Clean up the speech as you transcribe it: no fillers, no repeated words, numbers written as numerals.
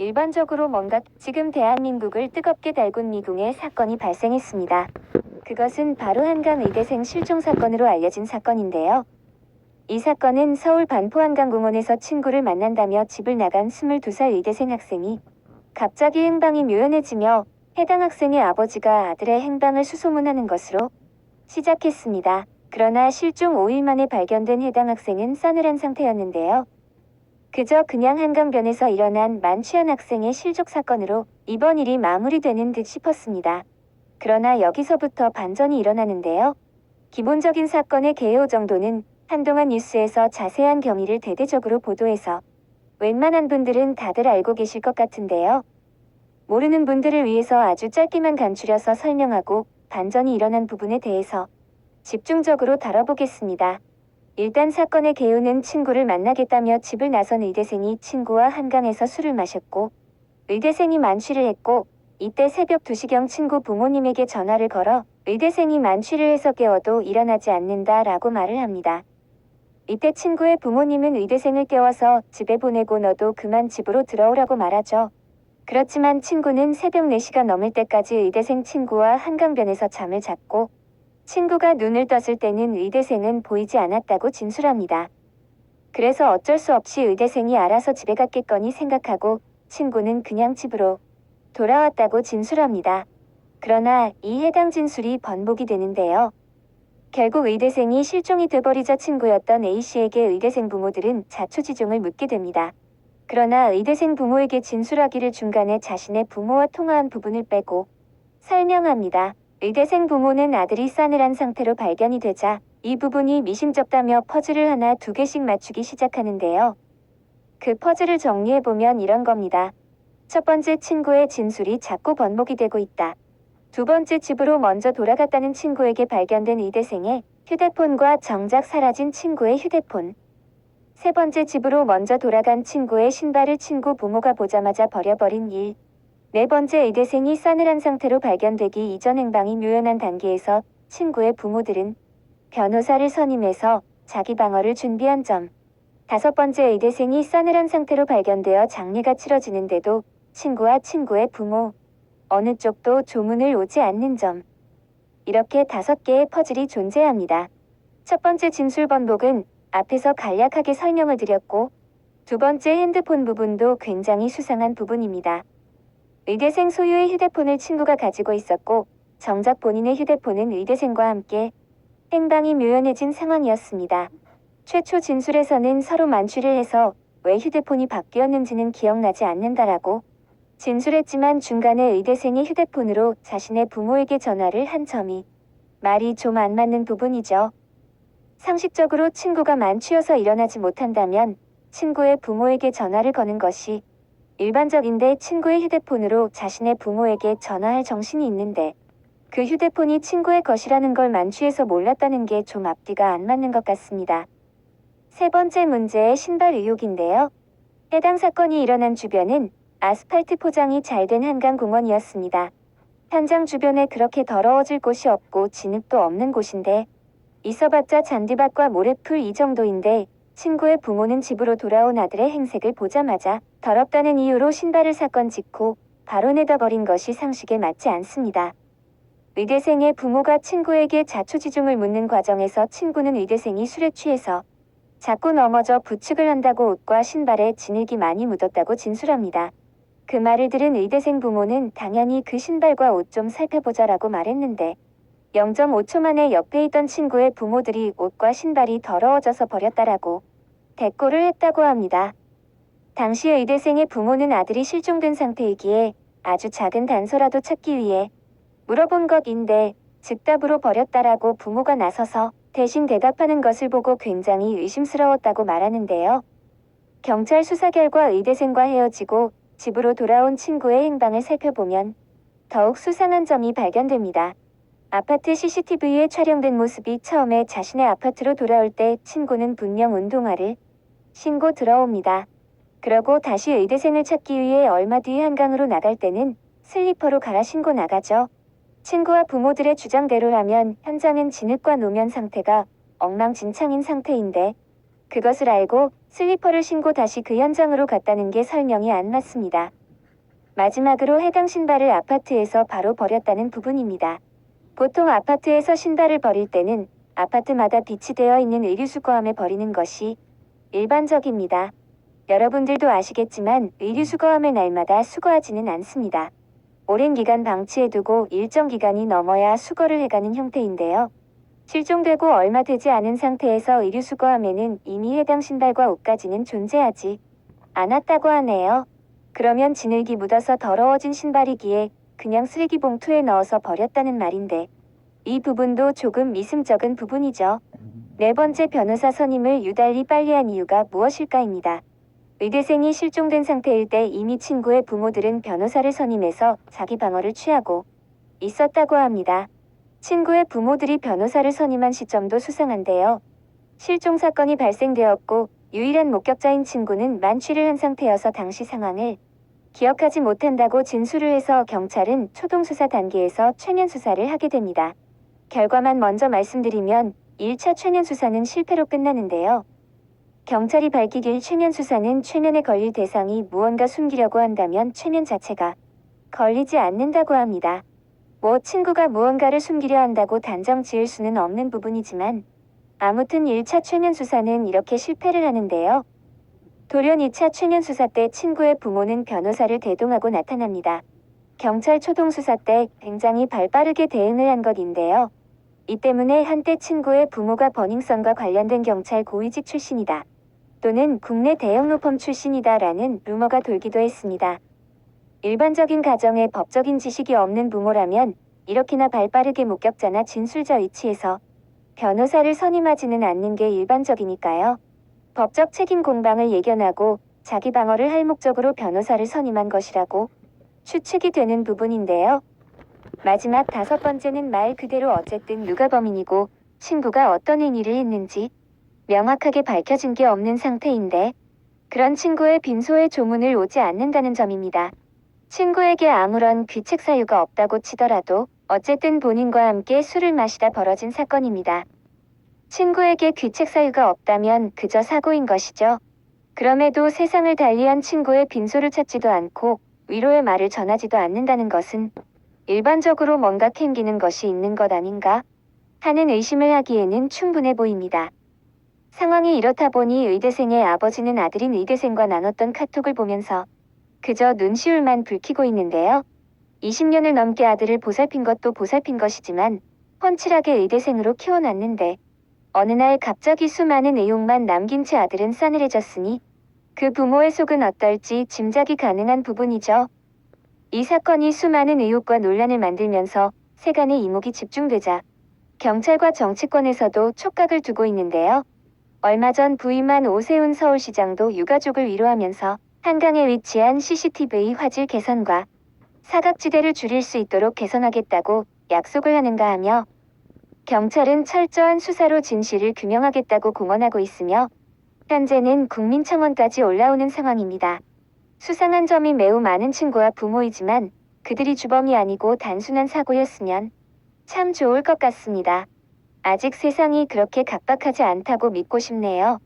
일반적으로 뭔가 지금 대한민국을 뜨겁게 달군 미궁의 사건이 발생했습니다. 그것은 바로 한강 의대생 실종 사건으로 알려진 사건인데요. 이 사건은 서울 반포한강공원에서 친구를 만난다며 집을 나간 22살 의대생 학생이 갑자기 행방이 묘연해지며 해당 학생의 아버지가 아들의 행방을 수소문하는 것으로 시작했습니다. 그러나 실종 5일 만에 발견된 해당 학생은 싸늘한 상태였는데요. 그저 그냥 한강변에서 일어난 만취한 학생의 실족 사건으로 이번 일이 마무리되는 듯 싶었습니다. 그러나 여기서부터 반전이 일어나는데요. 기본적인 사건의 개요 정도는 한동안 뉴스에서 자세한 경위를 대대적으로 보도해서 웬만한 분들은 다들 알고 계실 것 같은데요. 모르는 분들을 위해서 아주 짧게만 간추려서 설명하고 반전이 일어난 부분에 대해서 집중적으로 다뤄보겠습니다. 일단 사건의 개요는 친구를 만나겠다며 집을 나선 의대생이 친구와 한강에서 술을 마셨고 의대생이 만취를 했고 이때 새벽 2시경 친구 부모님에게 전화를 걸어 의대생이 만취를 해서 깨워도 일어나지 않는다라고 말을 합니다. 이때 친구의 부모님은 의대생을 깨워서 집에 보내고 너도 그만 집으로 들어오라고 말하죠. 그렇지만 친구는 새벽 4시가 넘을 때까지 의대생 친구와 한강변에서 잠을 잤고 친구가 눈을 떴을 때는 의대생은 보이지 않았다고 진술합니다. 그래서 어쩔 수 없이 의대생이 알아서 집에 갔겠거니 생각하고 친구는 그냥 집으로 돌아왔다고 진술합니다. 그러나 이 해당 진술이 번복이 되는데요. 결국 의대생이 실종이 돼버리자 친구였던 A씨에게 의대생 부모들은 자초지종을 묻게 됩니다. 그러나 의대생 부모에게 진술하기를 중간에 자신의 부모와 통화한 부분을 빼고 설명합니다. 의대생 부모는 아들이 싸늘한 상태로 발견이 되자 이 부분이 미심쩍다며 퍼즐을 하나 2개씩 맞추기 시작하는데요. 그 퍼즐을 정리해보면 이런 겁니다. 첫 번째 친구의 진술이 자꾸 번복이 되고 있다. 두 번째 집으로 먼저 돌아갔다는 친구에게 발견된 의대생의 휴대폰과 정작 사라진 친구의 휴대폰. 세 번째 집으로 먼저 돌아간 친구의 신발을 친구 부모가 보자마자 버려버린 일. 네 번째 의대생이 싸늘한 상태로 발견되기 이전 행방이 묘연한 단계에서 친구의 부모들은 변호사를 선임해서 자기 방어를 준비한 점. 다섯 번째 의대생이 싸늘한 상태로 발견되어 장례가 치러지는데도 친구와 친구의 부모 어느 쪽도 조문을 오지 않는 점. 이렇게 5개의 퍼즐이 존재합니다. 첫 번째 진술 번복은 앞에서 간략하게 설명을 드렸고 두 번째 핸드폰 부분도 굉장히 수상한 부분입니다. 의대생 소유의 휴대폰을 친구가 가지고 있었고 정작 본인의 휴대폰은 의대생과 함께 행방이 묘연해진 상황이었습니다. 최초 진술에서는 서로 만취를 해서 왜 휴대폰이 바뀌었는지는 기억나지 않는다라고 진술했지만 중간에 의대생이 휴대폰으로 자신의 부모에게 전화를 한 점이 말이 좀 안 맞는 부분이죠. 상식적으로 친구가 만취여서 일어나지 못한다면 친구의 부모에게 전화를 거는 것이 일반적인데 친구의 휴대폰으로 자신의 부모에게 전화할 정신이 있는데 그 휴대폰이 친구의 것이라는 걸 만취해서 몰랐다는 게 좀 앞뒤가 안 맞는 것 같습니다. 세 번째 문제의 신발 의혹인데요. 해당 사건이 일어난 주변은 아스팔트 포장이 잘 된 한강공원이었습니다. 현장 주변에 그렇게 더러워질 곳이 없고 진흙도 없는 곳인데 있어봤자 잔디밭과 모래풀 이 정도인데 친구의 부모는 집으로 돌아온 아들의 행색을 보자마자 더럽다는 이유로 신발을 사건 직후 바로 내다 버린 것이 상식에 맞지 않습니다. 의대생의 부모가 친구에게 자초지종을 묻는 과정에서 친구는 의대생이 술에 취해서 자꾸 넘어져 부축을 한다고 옷과 신발에 진흙이 많이 묻었다고 진술합니다. 그 말을 들은 의대생 부모는 당연히 그 신발과 옷 좀 살펴보자라고 말했는데 0.5초 만에 옆에 있던 친구의 부모들이 옷과 신발이 더러워져서 버렸다라고 대꾸를 했다고 합니다. 당시 의대생의 부모는 아들이 실종된 상태이기에 아주 작은 단서라도 찾기 위해 물어본 것인데 즉답으로 버렸다라고 부모가 나서서 대신 대답하는 것을 보고 굉장히 의심스러웠다고 말하는데요. 경찰 수사 결과 의대생과 헤어지고 집으로 돌아온 친구의 행방을 살펴보면 더욱 수상한 점이 발견됩니다. 아파트 CCTV에 촬영된 모습이 처음에 자신의 아파트로 돌아올 때 친구는 분명 운동화를 신고 들어옵니다. 그러고 다시 의대생을 찾기 위해 얼마 뒤 한강으로 나갈 때는 슬리퍼로 갈아 신고 나가죠. 친구와 부모들의 주장대로라면 현장은 진흙과 노면 상태가 엉망진창인 상태인데 그것을 알고 슬리퍼를 신고 다시 그 현장으로 갔다는 게 설명이 안 맞습니다. 마지막으로 해당 신발을 아파트에서 바로 버렸다는 부분입니다. 보통 아파트에서 신발을 버릴 때는 아파트마다 비치되어 있는 의류수거함에 버리는 것이 일반적입니다. 여러분들도 아시겠지만 의류수거함을 날마다 수거하지는 않습니다. 오랜 기간 방치해두고 일정 기간이 넘어야 수거를 해가는 형태인데요. 실종되고 얼마 되지 않은 상태에서 의류수거함에는 이미 해당 신발과 옷까지는 존재하지 않았다고 하네요. 그러면 진흙이 묻어서 더러워진 신발이기에 그냥 쓰레기 봉투에 넣어서 버렸다는 말인데 이 부분도 조금 미심쩍은 부분이죠. 네 번째, 변호사 선임을 유달리 빨리한 이유가 무엇일까입니다. 의대생이 실종된 상태일 때 이미 친구의 부모들은 변호사를 선임해서 자기 방어를 취하고 있었다고 합니다. 친구의 부모들이 변호사를 선임한 시점도 수상한데요. 실종 사건이 발생되었고 유일한 목격자인 친구는 만취를 한 상태여서 당시 상황을 기억하지 못한다고 진술을 해서 경찰은 초동수사 단계에서 최면 수사를 하게 됩니다. 결과만 먼저 말씀드리면 1차 최면 수사는 실패로 끝나는데요. 경찰이 밝히길 최면 수사는 최면에 걸릴 대상이 무언가 숨기려고 한다면 최면 자체가 걸리지 않는다고 합니다. 친구가 무언가를 숨기려 한다고 단정 지을 수는 없는 부분이지만 아무튼 1차 최면 수사는 이렇게 실패를 하는데요. 돌연 2차 최면 수사 때 친구의 부모는 변호사를 대동하고 나타납니다. 경찰 초동 수사 때 굉장히 발빠르게 대응을 한 것인데요. 이 때문에 한때 친구의 부모가 버닝썬과 관련된 경찰 고위직 출신이다. 또는 국내 대형 로펌 출신이다라는 루머가 돌기도 했습니다. 일반적인 가정에 법적인 지식이 없는 부모라면 이렇게나 발빠르게 목격자나 진술자 위치에서 변호사를 선임하지는 않는 게 일반적이니까요. 법적 책임 공방을 예견하고 자기 방어를 할 목적으로 변호사를 선임한 것이라고 추측이 되는 부분인데요. 마지막 5번째는 말 그대로 어쨌든 누가 범인이고 친구가 어떤 행위를 했는지 명확하게 밝혀진 게 없는 상태인데 그런 친구의 빈소에 조문을 오지 않는다는 점입니다. 친구에게 아무런 귀책 사유가 없다고 치더라도 어쨌든 본인과 함께 술을 마시다 벌어진 사건입니다. 친구에게 귀책 사유가 없다면 그저 사고인 것이죠. 그럼에도 세상을 달리한 친구의 빈소를 찾지도 않고 위로의 말을 전하지도 않는다는 것은 일반적으로 뭔가 캥기는 것이 있는 것 아닌가 하는 의심을 하기에는 충분해 보입니다. 상황이 이렇다 보니 의대생의 아버지는 아들인 의대생과 나눴던 카톡을 보면서 그저 눈시울만 붉히고 있는데요. 20년을 넘게 아들을 보살핀 것도 보살핀 것이지만 훤칠하게 의대생으로 키워놨는데 어느 날 갑자기 수많은 의혹만 남긴 채 아들은 싸늘해졌으니 그 부모의 속은 어떨지 짐작이 가능한 부분이죠. 이 사건이 수많은 의혹과 논란을 만들면서 세간의 이목이 집중되자 경찰과 정치권에서도 촉각을 두고 있는데요. 얼마 전 부임한 오세훈 서울시장도 유가족을 위로하면서 한강에 위치한 CCTV 화질 개선과 사각지대를 줄일 수 있도록 개선하겠다고 약속을 하는가 하며 경찰은 철저한 수사로 진실을 규명하겠다고 공언하고 있으며 현재는 국민청원까지 올라오는 상황입니다. 수상한 점이 매우 많은 친구와 부모이지만 그들이 주범이 아니고 단순한 사고였으면 참 좋을 것 같습니다. 아직 세상이 그렇게 각박하지 않다고 믿고 싶네요.